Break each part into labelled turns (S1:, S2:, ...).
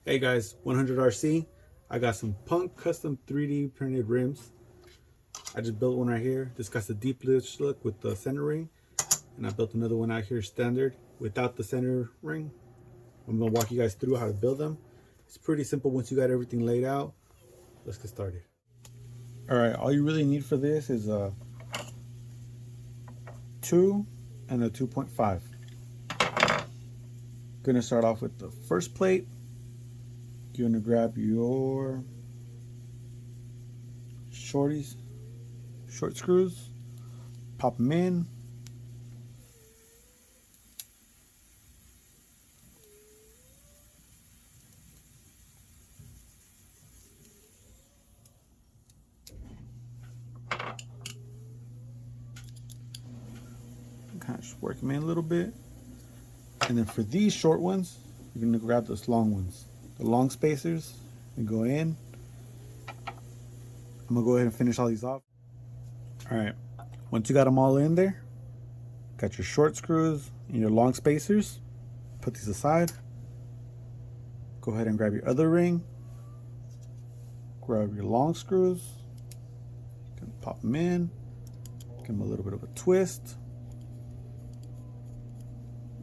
S1: Hey guys, 100RC. I got some Punk Custom 3D printed rims. I just built one right here. This got the deep lift look with the center ring. And I built another one out here standard without the center ring. I'm gonna walk you guys through how to build them. It's pretty simple once you got everything laid out. Let's get started. All right, all you really need for this is a 2 and a 2.5. Gonna start off with the first plate. You're gonna grab your short screws, pop them in. Kind of just work them in a little bit. And then for these short ones, you're gonna grab those long ones, the long spacers, and go in. I'm gonna go ahead and finish all these off. All right, once you got them all in there, got your short screws and your long spacers, put these aside. Go ahead and grab your other ring, grab your long screws, you can pop them in, give them a little bit of a twist.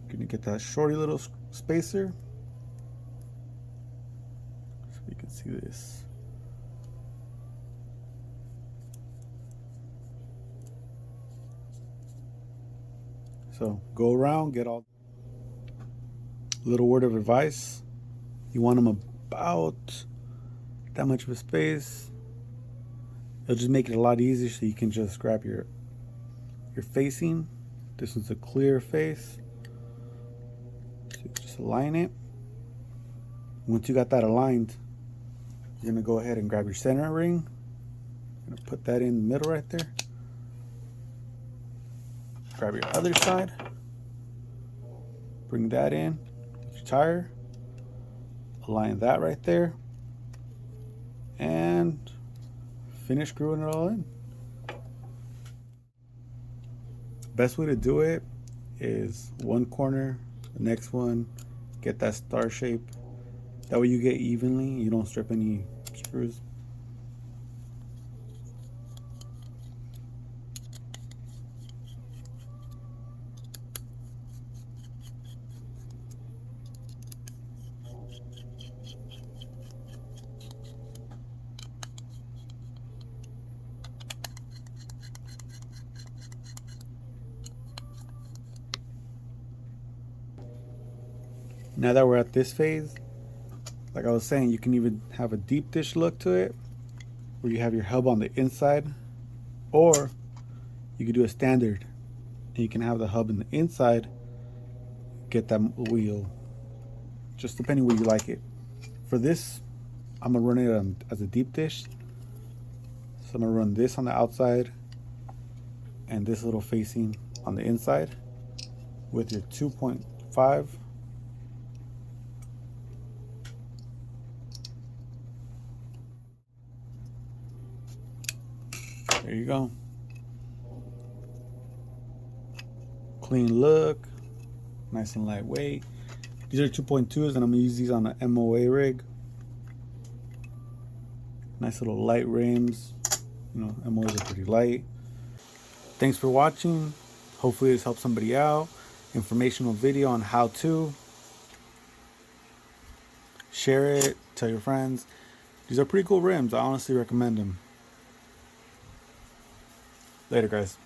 S1: You're gonna get that shorty little spacer, so you can see this. So go around, get all. Little word of advice: you want them about that much of a space. It'll just make it a lot easier, so you can just grab your facing. This one's a clear face, so you just align it. Once you got that aligned, you're gonna go ahead and grab your center ring. You're gonna put that in the middle right there. Grab your other side, bring that in with your tire, align that right there, and finish screwing it all in. Best way to do it is one corner, the next one, get that star shape. That way you get evenly, you don't strip any screws. Now that we're at this phase, like I was saying, you can even have a deep dish look to it, where you have your hub on the inside, or you could do a standard, and you can have the hub in the inside, get that wheel, just depending where you like it. For this, I'm gonna run it as a deep dish, so I'm gonna run this on the outside, and this little facing on the inside, with your 2.5. There you go. Clean look, nice and lightweight. These are 2.2s, and I'm gonna use these on an MOA rig. Nice little light rims. You know, MOAs are pretty light. Thanks for watching. Hopefully this helps somebody out. Informational video on how to. Share it, tell your friends. These are pretty cool rims. I honestly recommend them. Later, guys.